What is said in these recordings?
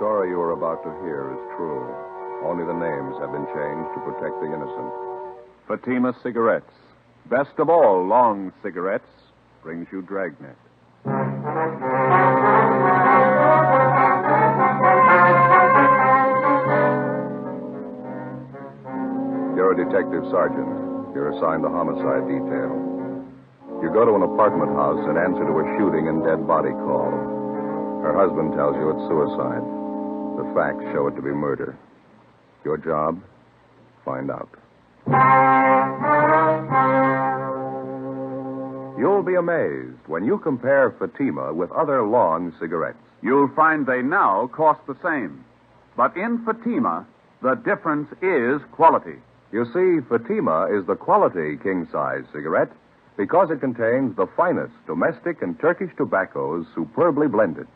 story you are about to hear is true. Only the names have been changed to protect the innocent. Fatima Cigarettes, best of all long cigarettes, brings you Dragnet. You're a detective sergeant. You're assigned the homicide detail. You go to an apartment house and answer to a shooting and dead body call. Her husband tells you it's suicide. The facts show it to be murder. Your job? Find out. You'll be amazed when you compare Fatima with other long cigarettes. You'll find they now cost the same. But in Fatima, the difference is quality. You see, Fatima is the quality king-size cigarette because it contains the finest domestic and Turkish tobaccos superbly blended.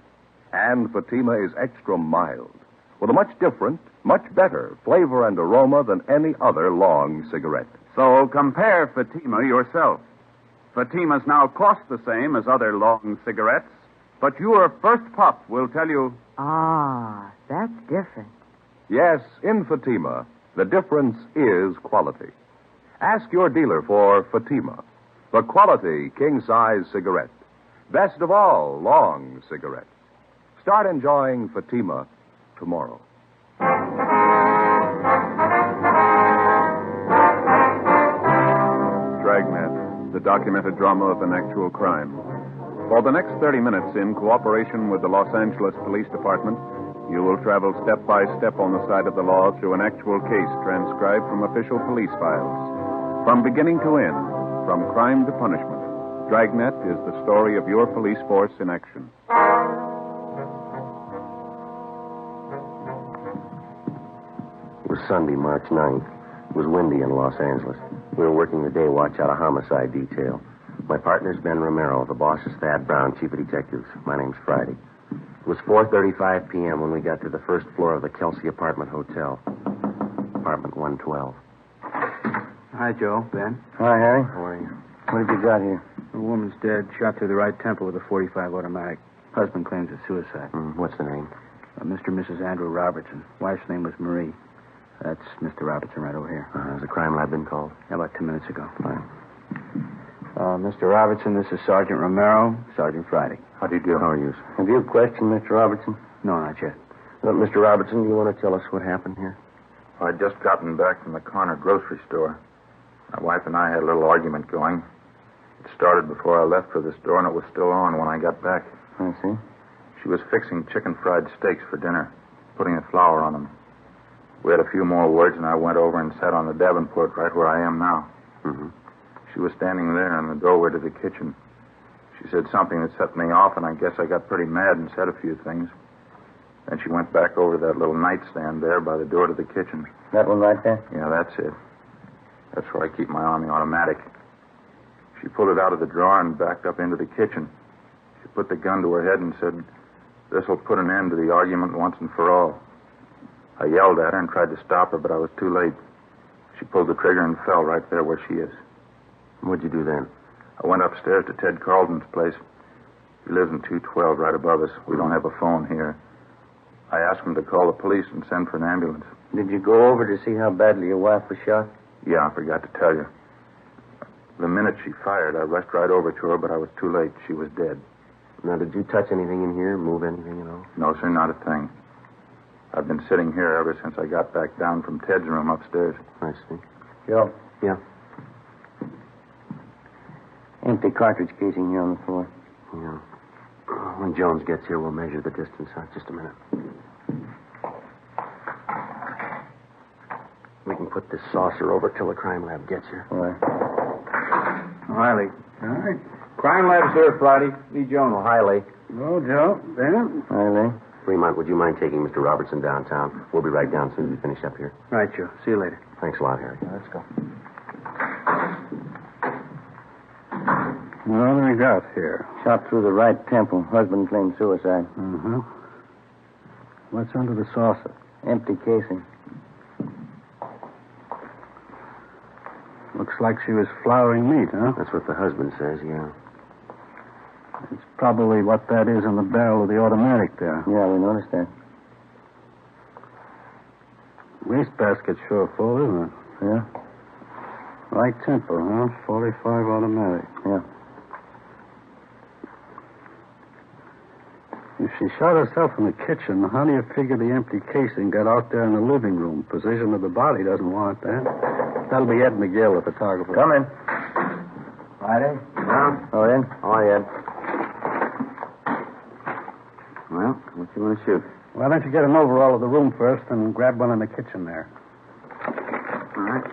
And Fatima is extra mild, with a much different, much better flavor and aroma than any other long cigarette. So compare Fatima yourself. Fatimas now cost the same as other long cigarettes, but your first puff will tell you... Ah, that's different. Yes, in Fatima, the difference is quality. Ask your dealer for Fatima, the quality king-size cigarette. Best of all long cigarettes. Start enjoying Fatima tomorrow. Dragnet, the documented drama of an actual crime. For the next 30 minutes, in cooperation with the Los Angeles Police Department, you will travel step by step on the side of the law through an actual case transcribed from official police files. From beginning to end, from crime to punishment, Dragnet is the story of your police force in action. It was Sunday, March 9th. It was windy in Los Angeles. We were working the day watch out of homicide detail. My partner's Ben Romero. The boss is Thad Brown, chief of detectives. My name's Friday. It was 4:35 p.m. when we got to the first floor of the Kelsey Apartment Hotel. Apartment 112. Hi, Joe. Ben. Hi, Harry. How are you? What have you got here? A woman's dead, shot through the right temple with a .45 automatic. Husband claims it's suicide. What's the name? Mr. and Mrs. Andrew Robertson. Wife's name was Marie. That's Mr. Robertson right over here. Has the crime lab been called? About 2 minutes ago. Fine. Mr. Robertson, this is Sergeant Romero, Sergeant Friday. How do you do? How are you? Have you questioned Mr. Robertson? No, not yet. Mr. Robertson, do you want to tell us what happened here? I'd just gotten back from the corner grocery store. My wife and I had a little argument going. It started before I left for the store, and it was still on when I got back. I see. She was fixing chicken fried steaks for dinner, putting the flour on them. We had a few more words, and I went over and sat on the Davenport right where I am now. Mm-hmm. She was standing there in the doorway to the kitchen. She said something that set me off, and I guess I got pretty mad and said a few things. Then she went back over to that little nightstand there by the door to the kitchen. That one right there? Yeah, that's it. That's where I keep my Army automatic. She pulled it out of the drawer and backed up into the kitchen. She put the gun to her head and said, "This'll put an end to the argument once and for all." I yelled at her and tried to stop her, but I was too late. She pulled the trigger and fell right there where she is. What'd you do then? I went upstairs to Ted Carlton's place. He lives in 212 right above us. We don't have a phone here. I asked him to call the police and send for an ambulance. Did you go over to see how badly your wife was shot? Yeah, I forgot to tell you. The minute she fired, I rushed right over to her, but I was too late. She was dead. Now, did you touch anything in here, move anything at all? No, sir, not a thing. I've been sitting here ever since I got back down from Ted's room upstairs. I see. Joe. Yeah. Empty cartridge casing here on the floor. Yeah. When Jones gets here, we'll measure the distance. Just a minute. We can put this saucer over till the crime lab gets here. All right. Riley. All right. Crime lab's here, Friday. Lee Jones. Oh, hi, Lee. Hello, Joe. Ben. Hi, Lee. Fremont, would you mind taking Mr. Robertson downtown? We'll be right down as soon as we finish up here. Right, Joe. See you later. Thanks a lot, Harry. Let's go. What do we got here? Shot through the right temple. Husband claimed suicide. Mm-hmm. What's under the saucer? Empty casing. Looks like she was flouring meat, huh? That's what the husband says, yeah. It's probably what that is on the barrel of the automatic there. Yeah, we noticed that. wastebasket's sure full, isn't it? Yeah? Right tempo, huh? 45 automatic. Yeah. If she shot herself in the kitchen, how do you figure the empty casing got out there in the living room? Position of the body doesn't warrant that. That'll be Ed McGill, the photographer. Come in. Friday? Yeah? Oh, Ed? Oh, Ed. Well, what you want to shoot? Why don't you get an overall of the room first and grab one in the kitchen there? All right.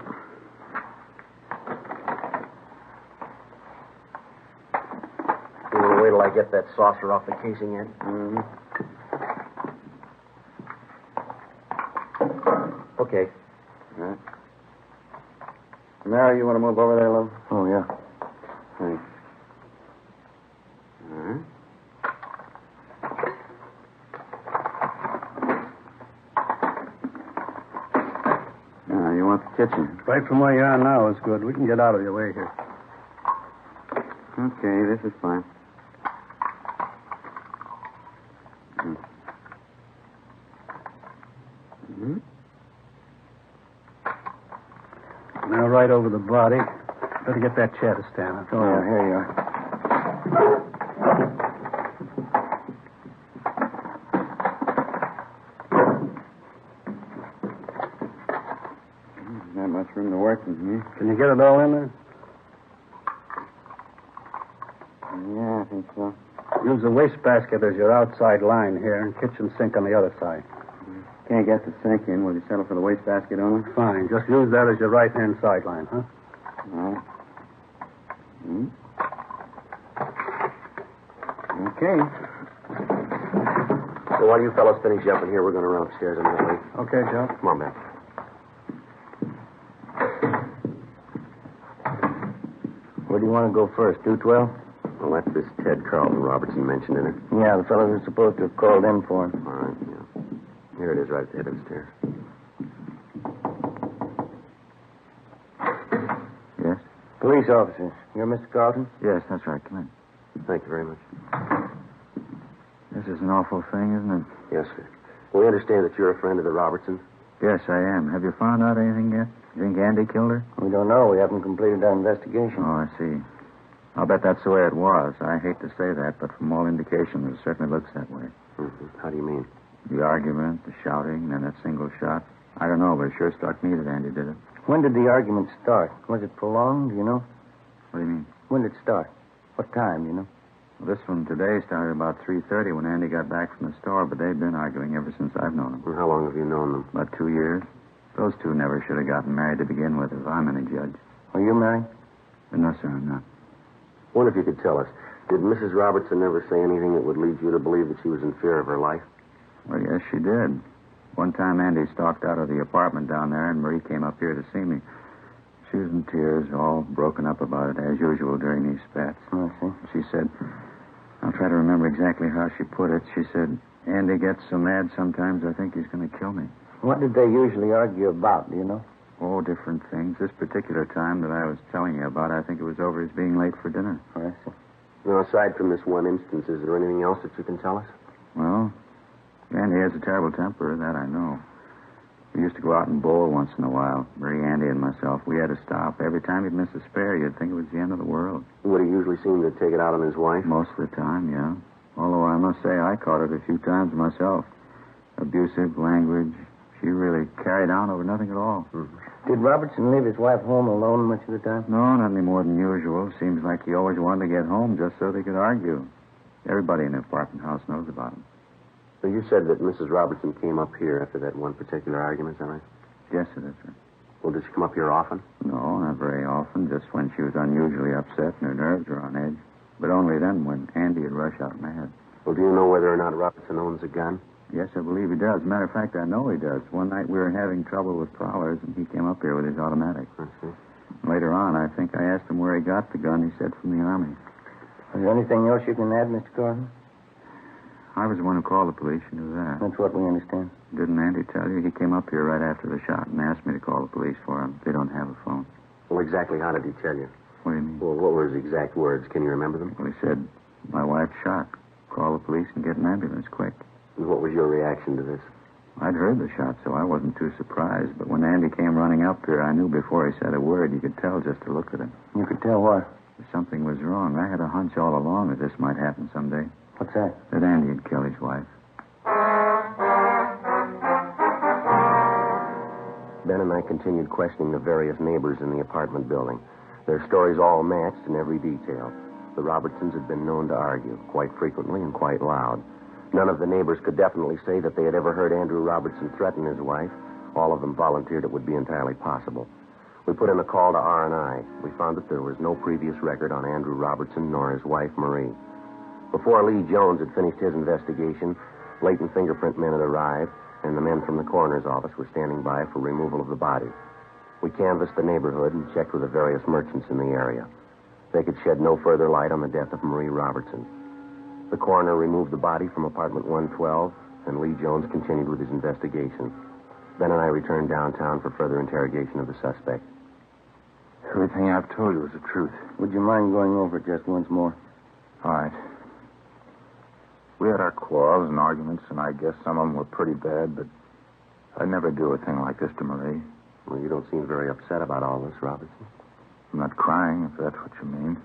You want to wait till I get that saucer off the casing, Ed? Mm-hmm. Okay. All right. Mary, you want to move over there, love? Oh, yeah. Thanks. All right. Now, you want the kitchen? Right from where you are now is good. We can get out of your way here. Okay, this is fine. Mm-hmm. Now, right over the body. Better get that chair to stand up. Oh, yeah, here you are. Not much room to work in here. Can you get it all in there? Yeah, I think so. Use the wastebasket as your outside line here and kitchen sink on the other side. Can't get the sink in. Will you settle for the wastebasket only? Fine. Just use that as your right-hand sideline, huh? All right. Hmm? Okay. So while you fellows finish up in here, we're going to run upstairs a minute late. Okay, Joe. Come on, Ben. Where do you want to go first? 212? Well, that's this Ted Carlton Robertson mentioned in it. Yeah, the fellows are supposed to have called in for him. All right, yeah. Here it is, right at the head of the stairs. Yes? Police officers. You're Mr. Carlton? Yes, that's right. Come in. Thank you very much. This is an awful thing, isn't it? Yes, sir. We understand that you're a friend of the Robertsons. Yes, I am. Have you found out anything yet? You think Andy killed her? We don't know. We haven't completed our investigation. Oh, I see. I'll bet that's the way it was. I hate to say that, but from all indications, it certainly looks that way. Mm-hmm. How do you mean? The argument, the shouting, and that single shot. I don't know, but it sure struck me that Andy did it. When did the argument start? Was it prolonged, do you know? What do you mean? When did it start? What time, do you know? Well, this one today started about 3:30 when Andy got back from the store, but they've been arguing ever since I've known them. And how long have you known them? About 2 years. Those two never should have gotten married to begin with, if I'm any judge. Are you married? No, sir, I'm not. Wonder if you could tell us, did Mrs. Robertson ever say anything that would lead you to believe that she was in fear of her life? Well, yes, she did. One time Andy stalked out of the apartment down there, and Marie came up here to see me. She was in tears, all broken up about it, as usual during these spats. I see. She said, I'll try to remember exactly how she put it. She said, Andy gets so mad sometimes I think he's going to kill me. What did they usually argue about, do you know? Oh, different things. This particular time that I was telling you about, I think it was over his being late for dinner. I see. Now, aside from this one instance, is there anything else that you can tell us? Well, Andy has a terrible temper, that I know. We used to go out and bowl once in a while, Marie, Andy, and myself. We had to stop. Every time he'd miss a spare, you'd think it was the end of the world. Would he usually seem to take it out on his wife? Most of the time, yeah. Although I must say I caught it a few times myself. Abusive language. She really carried on over nothing at all. Mm-hmm. Did Robertson leave his wife home alone much of the time? No, not any more than usual. Seems like he always wanted to get home just so they could argue. Everybody in the apartment house knows about him. So you said that Mrs. Robertson came up here after that one particular argument, is that right? Yes, sir, that's right. Well, did she come up here often? No, not very often. Just when she was unusually upset and her nerves were on edge. But only then when Andy would rush out mad. Well, do you know whether or not Robertson owns a gun? Yes, I believe he does. Matter of fact, I know he does. One night we were having trouble with prowlers, and he came up here with his automatic. I see. Later on, I think I asked him where he got the gun. He said from the Army. Is there anything else you can add, Mr. Carlton? I was the one who called the police. You knew that. That's what we understand. Didn't Andy tell you? He came up here right after the shot and asked me to call the police for him. They don't have a phone. Well, exactly how did he tell you? What do you mean? Well, what were his exact words? Can you remember them? Well, he said, my wife's shot. Call the police and get an ambulance quick. And what was your reaction to this? I'd heard the shot, so I wasn't too surprised. But when Andy came running up here, I knew before he said a word. You could tell just to look at him. You could tell what? Something was wrong. I had a hunch all along that this might happen someday. What's that? That Andy had killed his wife. Ben and I continued questioning the various neighbors in the apartment building. Their stories all matched in every detail. The Robertsons had been known to argue, quite frequently and quite loud. None of the neighbors could definitely say that they had ever heard Andrew Robertson threaten his wife. All of them volunteered it would be entirely possible. We put in a call to R&I. We found that there was no previous record on Andrew Robertson nor his wife, Marie. Before Lee Jones had finished his investigation, latent fingerprint men had arrived, and the men from the coroner's office were standing by for removal of the body. We canvassed the neighborhood and checked with the various merchants in the area. They could shed no further light on the death of Marie Robertson. The coroner removed the body from apartment 112, and Lee Jones continued with his investigation. Ben and I returned downtown for further interrogation of the suspect. Everything I've told you is the truth. Would you mind going over it just once more? All right. We had our quarrels and arguments, and I guess some of them were pretty bad, but I'd never do a thing like this to Marie. Well, you don't seem very upset about all this, Robertson. I'm not crying, if that's what you mean.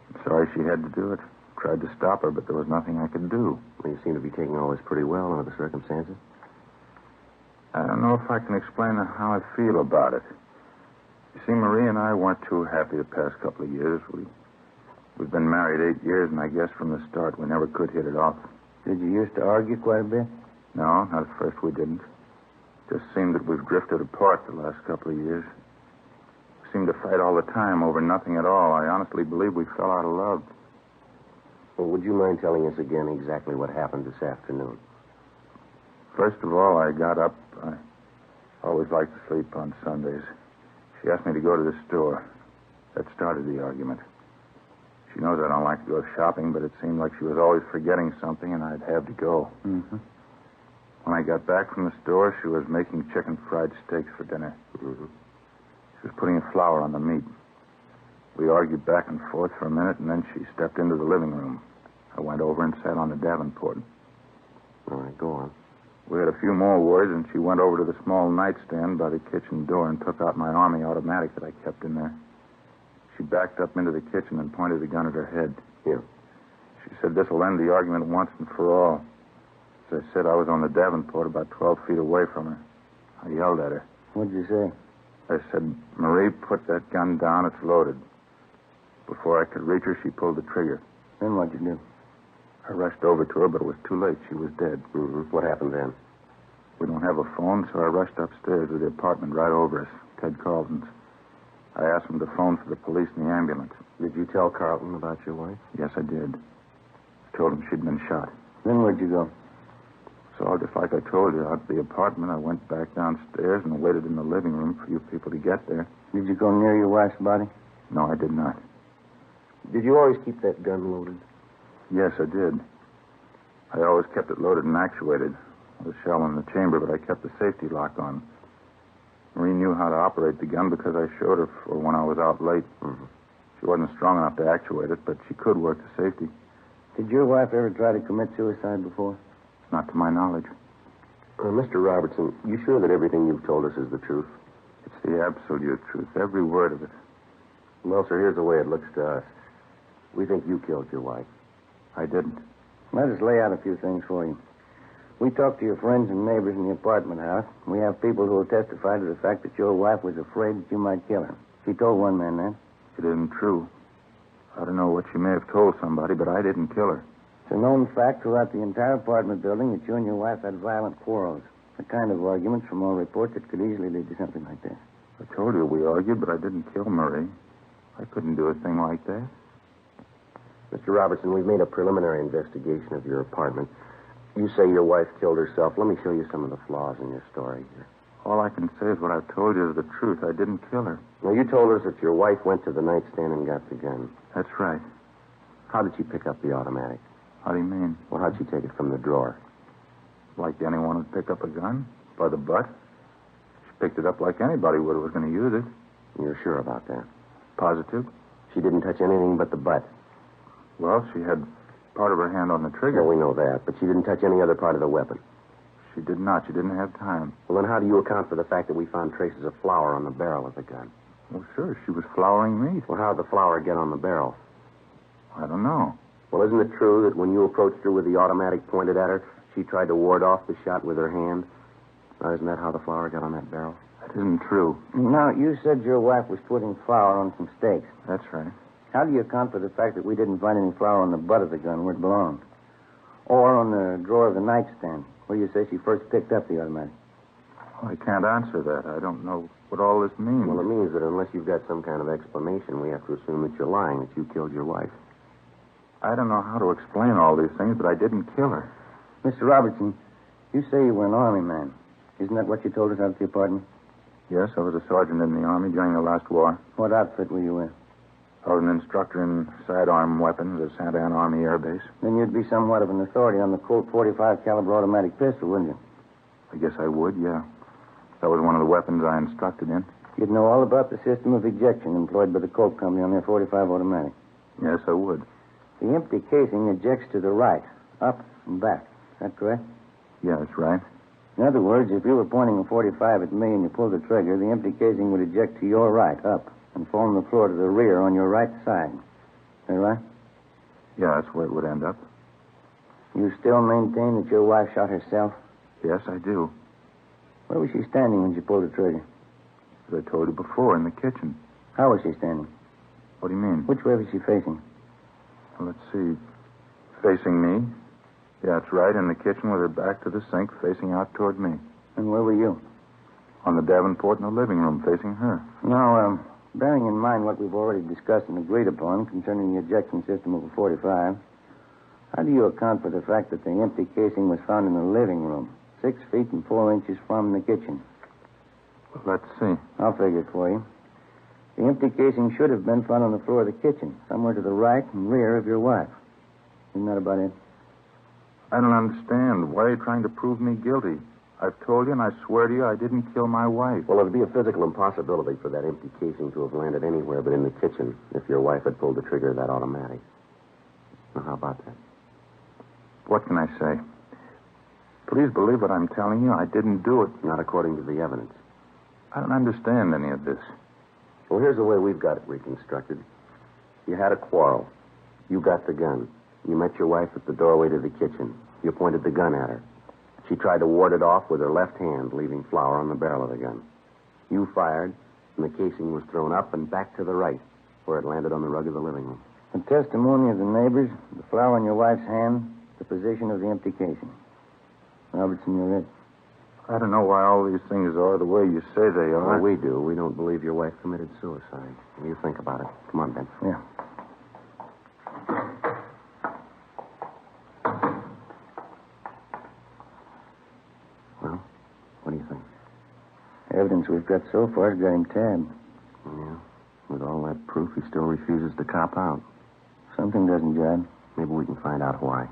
I'm sorry she had to do it. Tried to stop her, but there was nothing I could do. Well, you seem to be taking all this pretty well under the circumstances. I don't know if I can explain how I feel about it. You see, Marie and I weren't too happy the past couple of years. We've been married 8 years, and I guess from the start we never could hit it off. Did you used to argue quite a bit? No, not at first we didn't. Just seemed that we've drifted apart the last couple of years. We seemed to fight all the time over nothing at all. I honestly believe we fell out of love. Well, would you mind telling us again exactly what happened this afternoon? First of all, I got up. I always like to sleep on Sundays. She asked me to go to the store. That started the argument. She knows I don't like to go shopping, but it seemed like she was always forgetting something, and I'd have to go. Mm-hmm. When I got back from the store, she was making chicken fried steaks for dinner. Mm-hmm. She was putting flour on the meat. We argued back and forth for a minute, and then she stepped into the living room. I went over and sat on the Davenport. All right, go on. We had a few more words, and she went over to the small nightstand by the kitchen door and took out my Army automatic that I kept in there. She backed up into the kitchen and pointed the gun at her head. Here. She said this will end the argument once and for all. As I said, I was on the Davenport about 12 feet away from her. I yelled at her. What'd you say? I said, Marie, put that gun down. It's loaded. Before I could reach her, she pulled the trigger. Then what'd you do? I rushed over to her, but it was too late. She was dead. Mm-hmm. What happened then? We don't have a phone, so I rushed upstairs to the apartment right over us, Ted Carlton's. I asked him to phone for the police and the ambulance. Did you tell Carlton about your wife? Yes, I did. I told him she'd been shot. Then where'd you go? So, just like I told you, out of the apartment, I went back downstairs and waited in the living room for you people to get there. Did you go near your wife's body? No, I did not. Did you always keep that gun loaded? Yes, I did. I always kept it loaded and actuated. With a shell in the chamber, but I kept the safety lock on. Marie knew how to operate the gun because I showed her for when I was out late. Mm-hmm. She wasn't strong enough to actuate it, but she could work the safety. Did your wife ever try to commit suicide before? Not to my knowledge. Mr. Robertson, you sure that everything you've told us is the truth? It's the absolute truth, every word of it. Well, sir, here's the way it looks to us. We think you killed your wife. I didn't. Let us lay out a few things for you. We talked to your friends and neighbors in the apartment house. We have people who will testify to the fact that your wife was afraid that you might kill her. She told one man that. It isn't true. I don't know what she may have told somebody, but I didn't kill her. It's a known fact throughout the entire apartment building that you and your wife had violent quarrels. The kind of arguments from all reports that could easily lead to something like that. I told you we argued, but I didn't kill Marie. I couldn't do a thing like that. Mr. Robertson, we've made a preliminary investigation of your apartment. You say your wife killed herself. Let me show you some of the flaws in your story here. All I can say is what I've told you is the truth. I didn't kill her. Now, you told us that your wife went to the nightstand and got the gun. That's right. How did she pick up the automatic? How do you mean? Well, how'd she take it from the drawer? Like anyone would pick up a gun? By the butt? She picked it up like anybody would who was going to use it. You're sure about that? Positive? She didn't touch anything but the butt. Well, she had part of her hand on the trigger. Well, we know that, but she didn't touch any other part of the weapon. she did not. She didn't have time. Well, then how do you account for the fact that we found traces of flour on the barrel of the gun? Well, sure, she was flouring meat. Well, how did the flour get on the barrel? I don't know. Well, isn't it true that when you approached her with the automatic pointed at her, she tried to ward off the shot with her hand? Now, isn't that how the flour got on that barrel? That isn't true. Now, you said your wife was putting flour on some steaks. That's right. How do you account for the fact that we didn't find any flour on the butt of the gun where it belonged? Or on the drawer of the nightstand, where you say she first picked up the automatic? Well, I can't answer that. I don't know what all this means. Well, it means that unless you've got some kind of explanation, we have to assume that you're lying, that you killed your wife. I don't know how to explain all these things, but I didn't kill her. Mr. Robertson, you say you were an Army man. Isn't that what you told us out at the apartment? Yes, I was a sergeant in the Army during the last war. What outfit were you in? I was an instructor in sidearm weapons at Santa Ana Army Air Base. Then you'd be somewhat of an authority on the Colt .45 caliber automatic pistol, wouldn't you? I guess I would, yeah. That was one of the weapons I instructed in. You'd know all about the system of ejection employed by the Colt Company on their .45 automatic. Yes, I would. The empty casing ejects to the right, up and back. Is that correct? Yeah, that's right. In other words, if you were pointing a .45 at me and you pulled the trigger, the empty casing would eject to your right, up, and fall on the floor to the rear on your right side. Is that right? Yeah, that's where it would end up. You still maintain that your wife shot herself? Yes, I do. Where was she standing when she pulled the trigger? As I told you before, in the kitchen. How was she standing? What do you mean? Which way was she facing? Well, let's see. Facing me. Yeah, that's right, in the kitchen with her back to the sink, facing out toward me. And where were you? On the Davenport in the living room, facing her. Now, bearing in mind what we've already discussed and agreed upon concerning the ejection system of a .45, how do you account for the fact that the empty casing was found in the living room, 6 feet and 4 inches from the kitchen? Well, let's see. I'll figure it for you. The empty casing should have been found on the floor of the kitchen, somewhere to the right and rear of your wife. Isn't that about it? I don't understand. Why are you trying to prove me guilty? I've told you, and I swear to you, I didn't kill my wife. Well, it'd be a physical impossibility for that empty casing to have landed anywhere but in the kitchen if your wife had pulled the trigger of that automatic. Now, how about that? What can I say? Please believe what I'm telling you. I didn't do it. Not according to the evidence. I don't understand any of this. Well, here's the way we've got it reconstructed. You had a quarrel. You got the gun. You met your wife at the doorway to the kitchen. You pointed the gun at her. She tried to ward it off with her left hand, leaving flour on the barrel of the gun. You fired, and the casing was thrown up and back to the right, where it landed on the rug of the living room. The testimony of the neighbors, the flour in your wife's hand, the position of the empty casing. Robertson, you're it. I don't know why all these things are the way you say they are. Well, we do. We don't believe your wife committed suicide. What do you think about it? Come on, Ben. Yeah. Well, what do you think? Evidence we've got so far has got him tabbed. Yeah. With all that proof, he still refuses to cop out. Something doesn't jibe. Maybe we can find out why.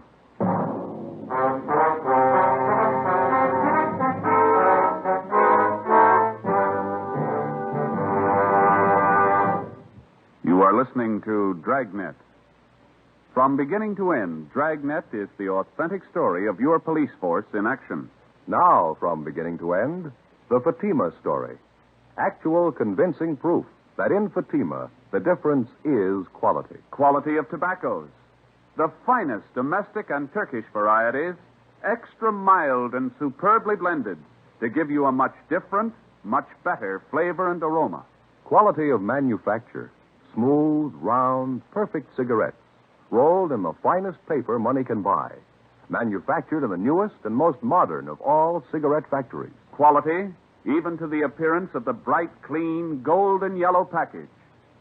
You are listening to Dragnet. From beginning to end, Dragnet is the authentic story of your police force in action. Now, from beginning to end, the Fatima story. Actual convincing proof that in Fatima, the difference is quality. Quality of tobaccos. The finest domestic and Turkish varieties, extra mild and superbly blended to give you a much different, much better flavor and aroma. Quality of manufacture. Smooth, round, perfect cigarettes, rolled in the finest paper money can buy. Manufactured in the newest and most modern of all cigarette factories. Quality, even to the appearance of the bright, clean, golden yellow package,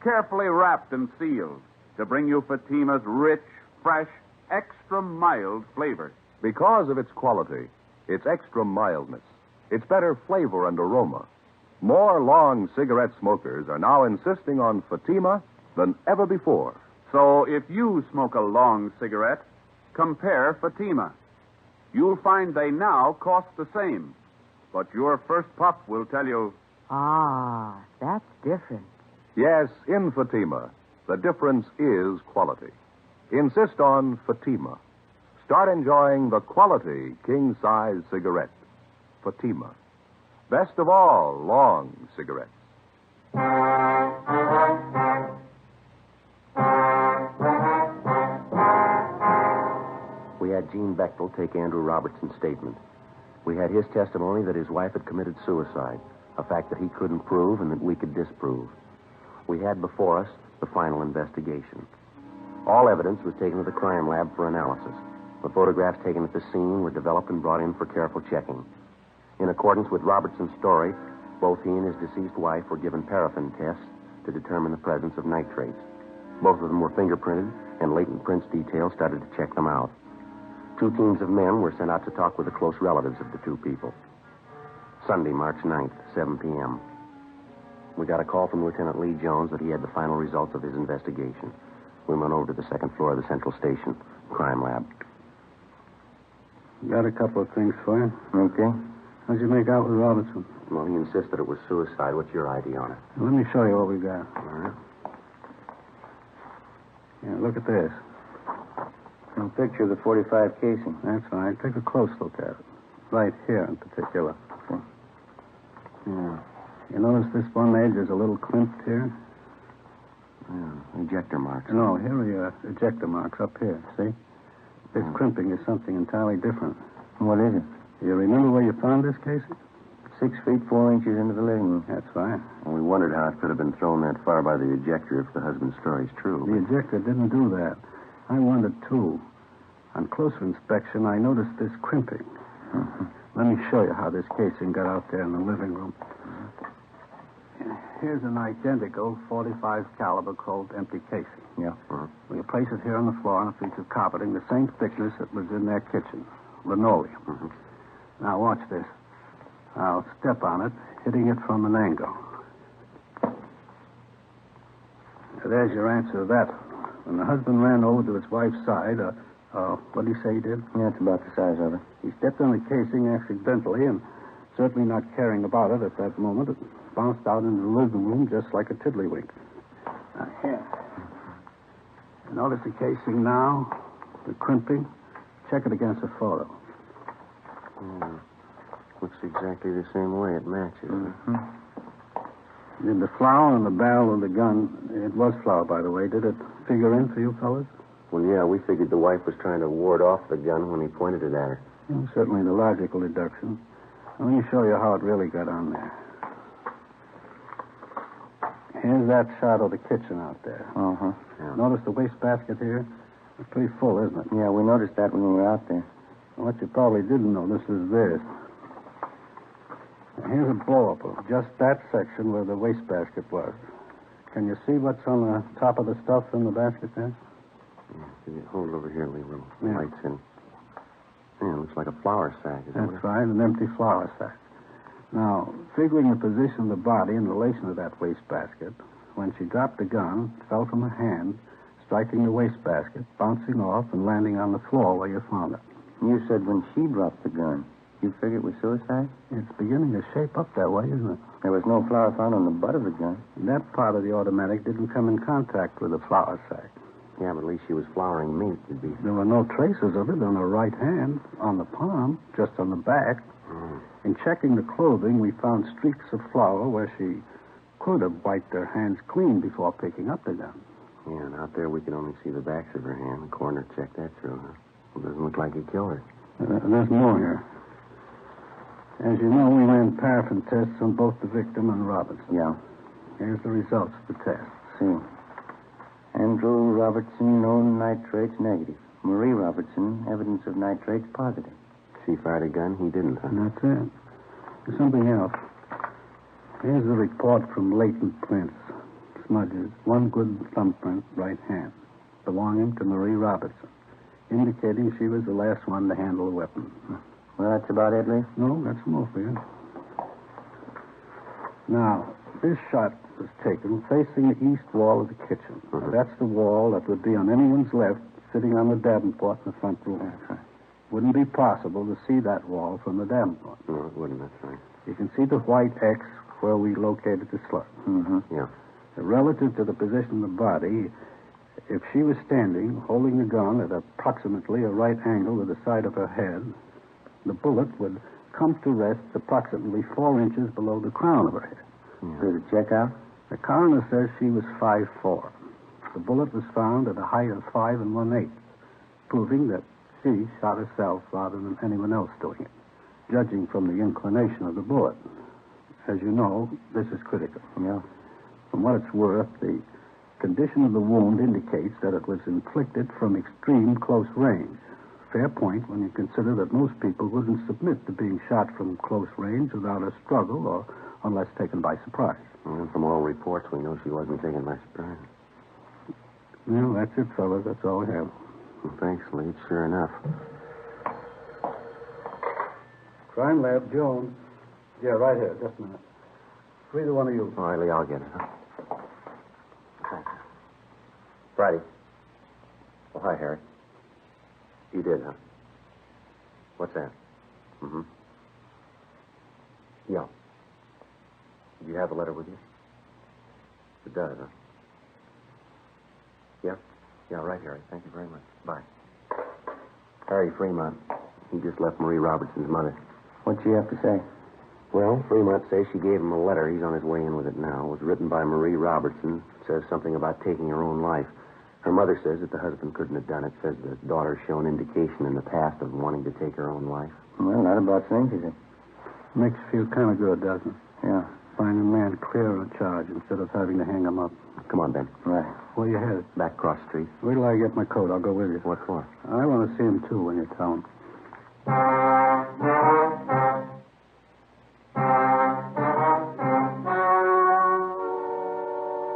carefully wrapped and sealed to bring you Fatima's rich, fresh, extra mild flavor. Because of its quality, its extra mildness, its better flavor and aroma, more long cigarette smokers are now insisting on Fatima than ever before. So if you smoke a long cigarette, compare Fatima. You'll find they now cost the same. But your first puff will tell you... Ah, that's different. Yes, in Fatima, the difference is quality. Insist on Fatima. Start enjoying the quality king-size cigarette. Fatima. Best of all, long cigarettes. We had Gene Bechtel take Andrew Robertson's statement. We had his testimony that his wife had committed suicide, a fact that he couldn't prove and that we could disprove. We had before us the final investigation. All evidence was taken to the crime lab for analysis. The photographs taken at the scene were developed and brought in for careful checking. In accordance with Robertson's story, both he and his deceased wife were given paraffin tests to determine the presence of nitrates. Both of them were fingerprinted, and latent prints detail started to check them out. 2 teams of men were sent out to talk with the close relatives of the 2 people. Sunday, March 9th, 7 p.m. We got a call from Lieutenant Lee Jones that he had the final results of his investigation. We went over to the 2nd floor of the Central Station crime lab. Got a couple of things for you. Okay. How'd you make out with Robertson? Well, he insists that it was suicide. What's your ID on it? Let me show you what we got. All right. Yeah, look at this. A picture of the .45 casing. That's right. Take a close look at it. Right here in particular. Yeah. You notice this one edge is a little crimped here? Yeah, ejector marks. No, here are your ejector marks up here, see? This crimping is something entirely different. What is it? You remember where you found this casing? 6 feet 4 inches into the living room. That's right. And we wondered how it could have been thrown that far by the ejector if the husband's story's true. The ejector didn't do that. I wondered, too. On closer inspection, I noticed this crimping. Let me show you how this casing got out there in the living room. Here's an identical .45 caliber cold empty casing. Yeah. We place it here on the floor on a piece of carpeting, the same thickness that was in their kitchen, linoleum. Now watch this. I'll step on it, hitting it from an angle. There's your answer to that. When the husband ran over to his wife's side, what did he say he did? Yeah, it's about the size of it. He stepped on the casing accidentally, and certainly not caring about it at that moment, it bounced out into the living room just like a tiddlywink. Now, here. You notice the casing now? The crimping? Check it against the photo. Looks exactly the same way. It matches. Did the flower on the barrel of the gun, it was flour, by the way, did it figure in for you fellas? Well, yeah, we figured the wife was trying to ward off the gun when he pointed it at her. Certainly the logical deduction. Let me show you how it really got on there. Here's that shot of the kitchen out there. Yeah. Notice the wastebasket here? It's pretty full, isn't it? Yeah, we noticed that when we were out there. What you probably didn't notice is this. Now, here's a blow-up of just that section where the wastebasket was. Can you see what's on the top of the stuff in the basket there? Yeah, hold it over here, Lee. Yeah. Lights in. Yeah, it looks like a flour sack. That's right, an empty flour sack. Now, figuring the position of the body in relation to that wastebasket, when she dropped the gun, it fell from her hand, striking the wastebasket, bouncing off, and landing on the floor where you found it. You said when she dropped the gun, you figured it was suicide? It's beginning to shape up that way, isn't it? There was no flour found on the butt of the gun. That part of the automatic didn't come in contact with the flour sack. Yeah, but at least she was flouring meat. It'd be... There were no traces of it on her right hand, on the palm, just on the back. In checking the clothing, we found streaks of flour where she could have wiped her hands clean before picking up the gun. Yeah, and out there we can only see the backs of her hand. The coroner checked that through, huh? It doesn't look like he killed her. There's more here. As you know, we ran paraffin tests on both the victim and Robertson. Yeah. Here's the results of the test. See. Andrew Robertson, known nitrates negative. Marie Robertson, evidence of nitrates positive. She fired a gun, he didn't, huh? And that's it. There's something else. Here's the report from latent prints. Smudges. One good thumbprint, right hand, belonging to Marie Robertson, indicating she was the last one to handle the weapon. Well, that's about it, Lee? No, that's more for you. Now, this shot was taken facing the east wall of the kitchen. That's the wall that would be on anyone's left, sitting on the Davenport in the front room. That's right. Wouldn't be possible to see that wall from the Davenport. No, it wouldn't, that's right. You can see the white X where we located the slut. Yeah. Relative to the position of the body, if she was standing, holding the gun at approximately a right angle to the side of her head, the bullet would come to rest approximately 4 inches below the crown of her head. Did it check out? The coroner says she was 5'4". The bullet was found at a height of 5 1/8, proving that she shot herself rather than anyone else doing it, judging from the inclination of the bullet. As you know, this is critical. Yeah. From what it's worth, the condition of the wound indicates that it was inflicted from extreme close range. Fair point when you consider that most people wouldn't submit to being shot from close range without a struggle or unless taken by surprise. Well, from all reports, we know she wasn't taken by surprise. Well, that's it, fellas. That's all we have. Well, thanks, Lee. Sure enough. Crime Lab, Jones. Yeah, right here. Just a minute. Either one of you. All right, Lee, I'll get it, huh? Thanks. Friday. Oh, hi, Harry. You did, huh? What's that? Mm-hmm. Yeah. Do you have the letter with you? It does, huh? Yeah? Yeah, right, Harry. Thank you very much. Bye. Harry Fremont. He just left Marie Robertson's mother. What'd she have to say? Well, Fremont says she gave him a letter. He's on his way in with it now. It was written by Marie Robertson. It says something about taking her own life. Her mother says that the husband couldn't have done it. Says the daughter's shown indication in the past of wanting to take her own life. Well, not about things, is it? Makes you feel kind of good, doesn't it? Yeah. Finding a man clear of charge instead of having to hang him up. Come on, Ben. Right. Where you headed? Back cross street. Wait till I get my coat. I'll go with you. What for? I want to see him, too, when you tell him.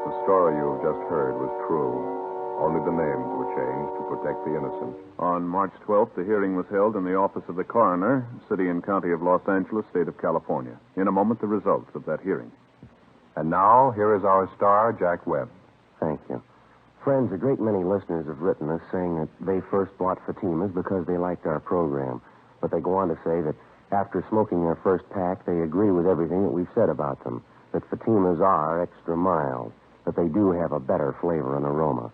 The story you've just heard was true. Only the names were changed to protect the innocent. On March 12th, the hearing was held in the office of the coroner, City and County of Los Angeles, State of California. In a moment, the results of that hearing. And now, here is our star, Jack Webb. Thank you. Friends, a great many listeners have written us saying that they first bought Fatimas because they liked our program. But they go on to say that after smoking their first pack, they agree with everything that we've said about them. That Fatimas are extra mild. That they do have a better flavor and aroma.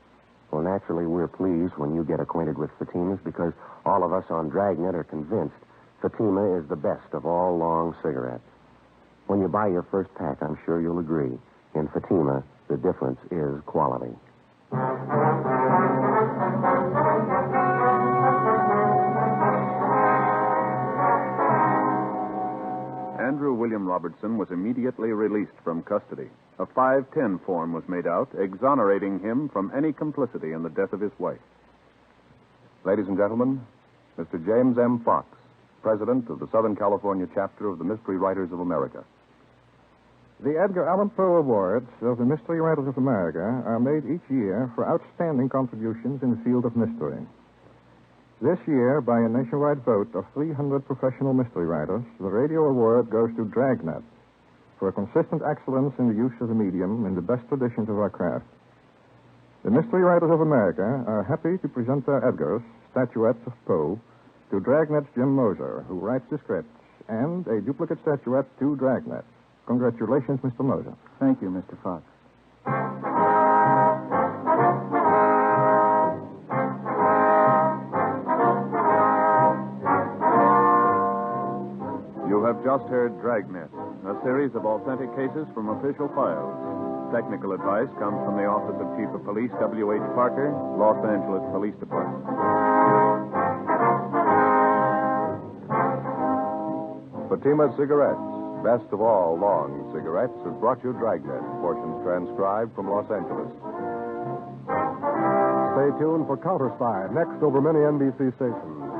Well, naturally, we're pleased when you get acquainted with Fatimas because all of us on Dragnet are convinced Fatima is the best of all long cigarettes. When you buy your first pack, I'm sure you'll agree. In Fatima, the difference is quality. Andrew William Robertson was immediately released from custody. A 510 form was made out, exonerating him from any complicity in the death of his wife. Ladies and gentlemen, Mr. James M. Fox, president of the Southern California chapter of the Mystery Writers of America. The Edgar Allan Poe Awards of the Mystery Writers of America are made each year for outstanding contributions in the field of mystery. This year, by a nationwide vote of 300 professional mystery writers, the radio award goes to Dragnet for consistent excellence in the use of the medium in the best traditions of our craft. The Mystery Writers of America are happy to present their Edgars, statuettes of Poe, to Dragnet's Jim Moser, who writes the scripts, and a duplicate statuette to Dragnet. Congratulations, Mr. Moser. Thank you, Mr. Fox. You have just heard Dragnet, a series of authentic cases from official files. Technical advice comes from the Office of Chief of Police W.H. Parker, Los Angeles Police Department. Fatima Cigarettes, best of all long cigarettes, has brought you Dragnet, portions transcribed from Los Angeles. Stay tuned for Counter Spy, next over many NBC stations.